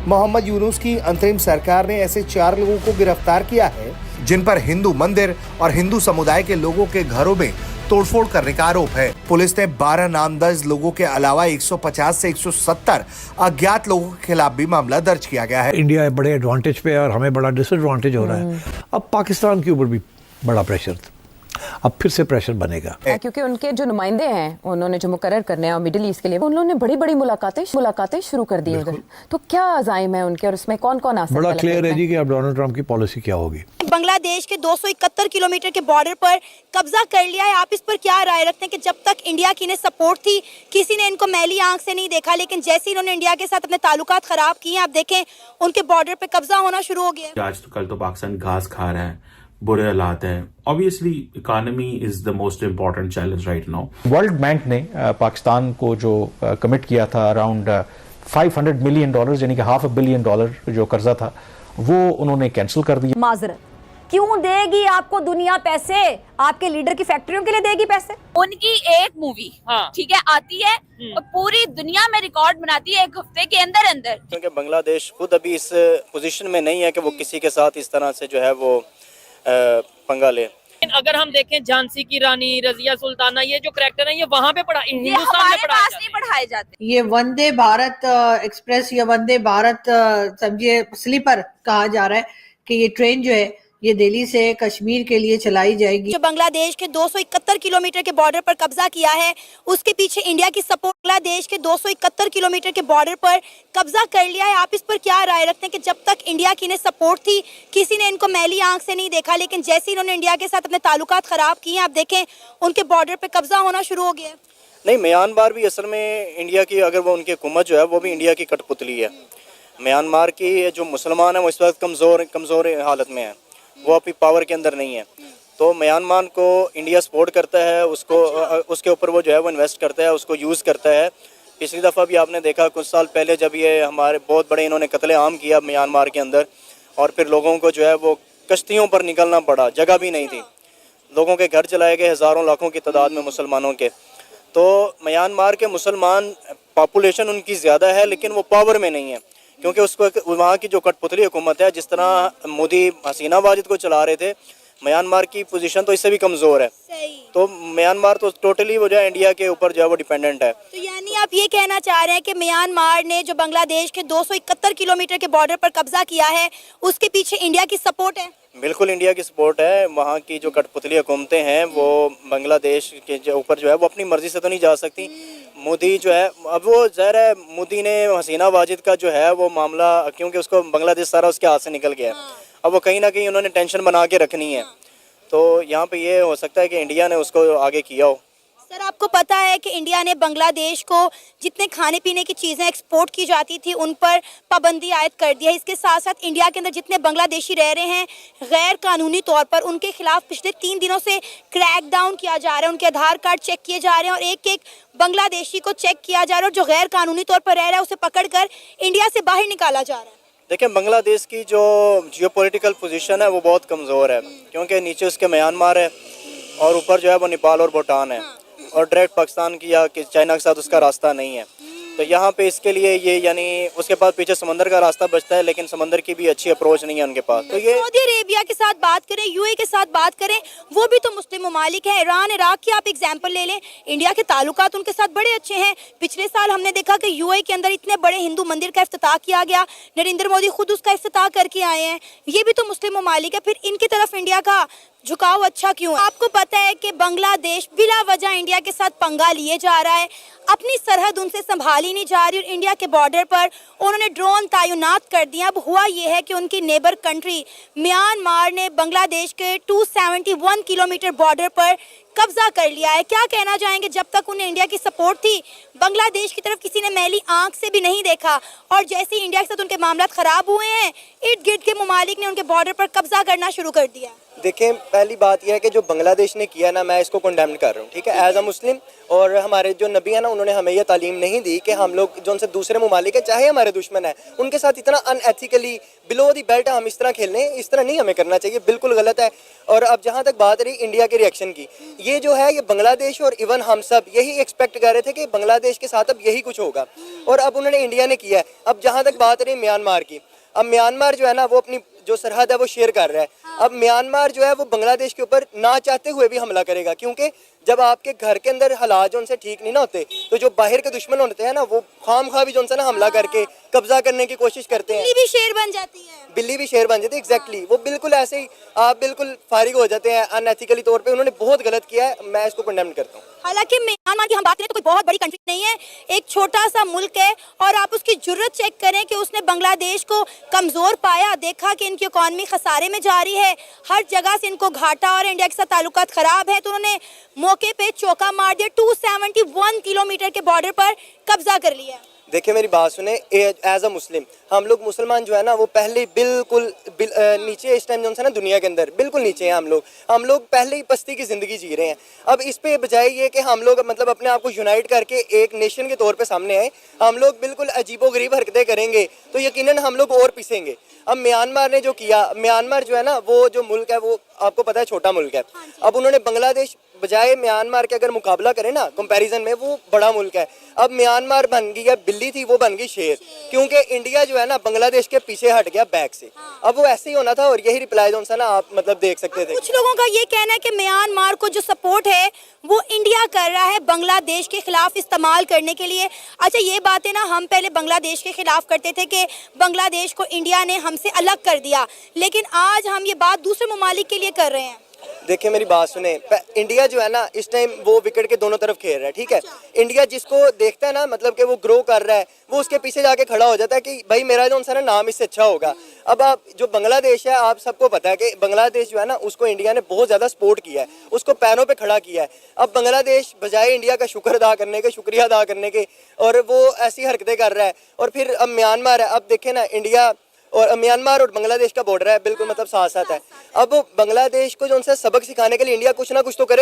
मोहम्मद यूनुस की अंतरिम सरकार ने ऐसे 4 लोगों को गिरफ्तार किया है जिन पर हिंदू मंदिर और हिंदू समुदाय के लोगों के घरों में तोड़फोड़ करने का आरोप है। पुलिस ने 12 नामदर्ज लोगों के अलावा 150 से 170 अज्ञात लोगों के खिलाफ भी मामला दर्ज किया गया है। इंडिया बड़े एडवांटेज पे है और हमें बड़ा डिसएडवांटेज हो रहा है। अब पाकिस्तान के ऊपर भी बड़ा प्रेशर, अब फिर से प्रेशर बनेगा, क्योंकि उनके जो नुमाइंदे हैं उन्होंने जो मुकर्रर करने हैं और मिडिल ईस्ट के लिए उन्होंने बड़ी बड़ी मुलाकातें शुरू कर दी उधर। तो क्या अज़ाइम है उनके और उसमें कौन कौन आ सकता है? बड़ा क्लियर है जी कि अब डोनाल्ड ट्रंप की पॉलिसी क्या होगी। बांग्लादेश के 271 किलोमीटर के बॉर्डर पर कब्जा कर लिया है। आप इस पर क्या राय रखते हैं कि जब तक इंडिया की इन्हें सपोर्ट थी किसी ने इनको मैली आंख से नहीं देखा, लेकिन जैसे इन्होंने इंडिया के साथ अपने ताल्लुकात खराब किए हैं, आप देखें उनके बॉर्डर पे कब्जा होना शुरू हो गया है। आज तो कल तो पाकिस्तान घास खा रहा है, बुरे हालात हैं। Obviously economy is the most important challenge right now. World bank ने पाकिस्तान को जो कमिट किया था अराउंड $500 मिलियन यानी कि $500 मिलियन जो कर्जा था वो उन्होंने कैंसिल कर दिया। माजरत क्यों देगी आपको दुनिया पैसे? आपके लीडर की फैक्ट्रियों के लिए देगी पैसे? उनकी एक मूवी ठीक है आती है और पूरी दुनिया में रिकॉर्ड बनाती है 1 हफ्ते के अंदर अंदर। क्योंकि बांग्लादेश खुद अभी इस पोजीशन में नहीं है कि वो किसी के साथ इस तरह से जो है वो पंगा ले। अगर हम देखें झांसी की रानी, रजिया सुल्ताना, ये जो करैक्टर है ये वहाँ पे हिंदुस्तान में पढ़ाए जाते। ये वंदे भारत एक्सप्रेस या वंदे भारत समझिए स्लीपर कहा जा रहा है कि ये ट्रेन जो है ये दिल्ली से कश्मीर के लिए चलाई जाएगी। जो बांग्लादेश के 271 किलोमीटर के बॉर्डर पर कब्जा किया है उसके पीछे इंडिया की सपोर्ट। बांग्लादेश के 271 किलोमीटर के बॉर्डर पर कब्जा कर लिया है। आप इस पर क्या राय रखते हैं कि जब तक इंडिया की इन्हें सपोर्ट थी किसी ने इनको मैली आंख से नहीं देखा, लेकिन जैसे इन्होंने इंडिया के साथ अपने ताल्लुकात खराब किए हैं, आप देखें उनके बॉर्डर पर कब्जा होना शुरू हो गया है। नहीं, म्यांमार भी असल में इंडिया की, अगर वो उनकी हुकूमत जो है वो भी इंडिया की कठपुतली है। म्यांमार की जो मुसलमान है वो इस वक्त कमज़ोर हालत में है, वो अपनी पावर के अंदर नहीं है। तो म्यांमार को इंडिया सपोर्ट करता है, उसके ऊपर वो जो है वो इन्वेस्ट करता है, उसको यूज़ करता है। पिछली दफ़ा भी आपने देखा कुछ साल पहले जब ये हमारे बहुत बड़े इन्होंने कत्ले-आम किया म्यांमार के अंदर, और फिर लोगों को जो है वो कश्तियों पर निकलना पड़ा, जगह भी नहीं थी, लोगों के घर जलाए गए हज़ारों लाखों की तादाद में मुसलमानों के। तो म्यांमार के मुसलमान पॉपुलेशन उनकी ज़्यादा है लेकिन वो पावर में नहीं है, क्योंकि उसको वहाँ की जो कठपुतली हुकूमत है, जिस तरह मोदी हसीना वाजिद को चला रहे थे, म्यांमार की पोजीशन तो इससे भी कमज़ोर है। तो म्यांमार तो टोटली वो जो है इंडिया के ऊपर जो है वो डिपेंडेंट है। तो यानी आप ये कहना चाह रहे हैं कि म्यांमार ने जो बांग्लादेश के 271 किलोमीटर के बॉर्डर पर कब्जा किया है उसके पीछे इंडिया की सपोर्ट है? बिल्कुल इंडिया की सपोर्ट है। वहाँ की जो कठपुतली हुकूमतें हैं वो बांग्लादेश के ऊपर जो है वो अपनी मर्जी से तो नहीं जा सकती। मोदी जो है, अब वो ज़ाहिर है मोदी ने हसीना वाजिद का जो है वो मामला, क्योंकि उसको बांग्लादेश सारा उसके हाथ से निकल गया है, अब वो कहीं ना कहीं उन्होंने टेंशन बना के रखनी है। तो यहाँ पे ये हो सकता है कि इंडिया ने उसको आगे किया हो। सर, आपको पता है कि इंडिया ने बांग्लादेश को जितने खाने पीने की चीज़ें एक्सपोर्ट की जाती थी उन पर पाबंदी आयद कर दी है। इसके साथ साथ इंडिया के अंदर जितने बांग्लादेशी रह रहे हैं गैर कानूनी तौर पर, उनके खिलाफ पिछले 3 दिनों से क्रैक डाउन किया जा रहा है। उनके आधार कार्ड चेक किए जा रहे हैं और एक एक बांग्लादेशी को चेक किया जा रहा है, और जो गैर कानूनी तौर पर रह रहा है उसे पकड़ कर इंडिया से बाहर निकाला जा रहा है। देखिए, बांग्लादेश की जो जियोपॉलिटिकल पोजीशन है वो बहुत कमज़ोर है, क्योंकि नीचे उसके म्यांमार है और ऊपर जो है वो नेपाल और भूटान है, और डायरेक्ट पाकिस्तान की या चाइना के साथ उसका रास्ता नहीं है। तो यहाँ पे इसके लिए ये यानी उसके पास पीछे समंदर का रास्ता बचता है, लेकिन समंदर की भी अच्छी अप्रोच नहीं है उनके पास। तो ये सऊदी अरेबिया के साथ बात करें, यूएई के साथ बात करें, वो भी तो मुस्लिम ममालिक है। ईरान, इराक की आप एग्जाम्पल ले लें, इंडिया के ताल्लुकात उनके साथ बड़े अच्छे हैं। पिछले साल हमने देखा कि यूएई के अंदर इतने बड़े हिंदू मंदिर का इफ्तिताह किया गया, नरेंद्र मोदी खुद उसका इफ्तिताह करके आए हैं। ये भी तो मुस्लिम ममालिक है, फिर इनकी तरफ इंडिया का झुकाव अच्छा क्यों है? आपको पता है कि बांग्लादेश बिला वजह इंडिया के साथ पंगा लिए जा रहा है, अपनी सरहद उनसे संभाली नहीं जा रही, और इंडिया के बॉर्डर पर उन्होंने ड्रोन तैनात कर दिया। अब हुआ ये है कि उनकी नेबर कंट्री म्यांमार ने बांग्लादेश के 271 किलोमीटर बॉर्डर पर कब्जा कर लिया है। क्या कहना चाहेंगे, जब तक उन्हें इंडिया की सपोर्ट थी बांग्लादेश की तरफ किसी ने मैली आंख से भी नहीं देखा, और जैसे ही इंडिया के साथ उनके मामला खराब हुए हैं इर्द गिर्द के ममालिक ने उनके बॉर्डर पर कब्जा करना शुरू कर दिया। देखें, पहली बात यह है कि जो बांग्लादेश ने किया ना, मैं इसको कंडेम कर रहा हूँ, ठीक है, एज अ मुस्लिम। और हमारे जो नबी है ना, उन्होंने हमें यह तालीम नहीं दी कि हम लोग जो उनसे दूसरे ममालिक है, चाहे हमारे दुश्मन है, उनके साथ इतना अनएथिकली बिलो दी बेल्ट हम इस तरह खेलने, इस तरह नहीं हमें करना चाहिए, बिल्कुल गलत है। और अब जहाँ तक बात रही इंडिया के रिएक्शन की, ये जो है ये बांग्लादेश और इवन हम सब यही एक्सपेक्ट कर रहे थे कि बांग्लादेश के साथ अब यही कुछ होगा, और अब उन्होंने इंडिया ने किया है। अब जहाँ तक बात रही म्यांमार की, अब म्यांमार जो है ना वो अपनी जो सरहद है वो शेयर कर रहा है। अब म्यांमार जो है वो बांग्लादेश के ऊपर ना चाहते हुए भी हमला करेगा, क्योंकि जब आपके घर के अंदर हालात जो उनसे ठीक नहीं ना होते, तो जो बाहर के दुश्मन होते हैं ना, वो खाम-खा भी जो उनसे ना हमला करके कब्जा करने की कोशिश करते हैं। बिल्ली भी शेर बन जाती है। बिल्ली भी शेर बन जाती है, एग्जैक्टली। वो बिल्कुल ऐसे ही आप बिल्कुल फारिग हो जाते हैं अनएथिकली तौर पे। उन्होंने बहुत गलत किया है, मैं इसको कंडेम करता हूँ। हालांकि म्यांमार की हम बात करें तो कोई बहुत बड़ी कंट्री नहीं है, एक छोटा सा मुल्क है, और आप उसकी जुर्रत चेक करें कि उसने बांग्लादेश को कमजोर पाया, देखा कि इनकी इकॉनमी खसारे में जा रही है, हर जगह से इनको घाटा और इंडिया के साथ ताल्लुकात खराब है, तो उन्होंने मौके पे चौका मार दिया, 271 किलोमीटर के बॉर्डर पर कब्जा कर लिया। देखिए मेरी बात सुने, एज अ मुस्लिम हम लोग मुसलमान जो है ना वो पहले बिल्कुल नीचे इस टाइम जो है ना दुनिया के अंदर बिल्कुल नीचे हैं हम लोग पहले ही पस्ती की ज़िंदगी जी रहे हैं। अब इस पे बजाय ये कि हम लोग मतलब अपने आप को यूनाइट करके एक नेशन के तौर पे सामने आए, हम लोग बिल्कुल अजीबोगरीब हरकतें करेंगे तो यकीनन हम लोग और पिसेंगे। अब म्यांमार ने जो किया, म्यांमार जो है ना वो जो मुल्क है वो आपको पता है छोटा मुल्क है। अब उन्होंने बांग्लादेश बजाय म्यांमार के अगर मुकाबला करें ना कंपैरिजन में, वो बड़ा मुल्क है। अब म्यांमार बन गई है बिल्ली थी, वो बन गई शेर, क्योंकि इंडिया जो है ना बांग्लादेश के पीछे हट गया बैक से। अब वो ऐसे ही होना था, और यही रिप्लाई जो है ना आप मतलब देख सकते थे। कुछ लोगों का ये कहना है कि म्यांमार को जो सपोर्ट है वो इंडिया कर रहा है बांग्लादेश के खिलाफ इस्तेमाल करने के लिए। अच्छा, ये बातें ना हम पहले बांग्लादेश के खिलाफ करते थे कि बांग्लादेश को इंडिया ने हमसे अलग कर दिया, लेकिन आज हम ये बात दूसरे ममालिक के लिए कर रहे हैं। देखिए मेरी बात सुने, इंडिया जो है ना इस टाइम वो विकेट के दोनों तरफ खेल रहा है, ठीक है। इंडिया जिसको देखता है ना मतलब कि वो ग्रो कर रहा है, वो उसके पीछे जाके खड़ा हो जाता है कि भाई मेरा जो है ना नाम इससे अच्छा होगा। अब आप जो बांग्लादेश है, आप सबको पता है कि बांग्लादेश जो है ना उसको इंडिया ने बहुत ज़्यादा सपोर्ट किया है, उसको पैरों पे खड़ा किया है। अब बांग्लादेश बजाय इंडिया का शुक्र अदा करने के, शुक्रिया अदा करने के, और वो ऐसी हरकतें कर रहा है। और फिर अब म्यांमार है, अब देखें ना इंडिया और म्यांमार और बांग्लादेश का बॉर्डर है, बिल्कुल मतलब साथ साथ है। अब बांग्लादेश को जो उनसे सबक सिखाने के लिए इंडिया कुछ ना कुछ तो करे।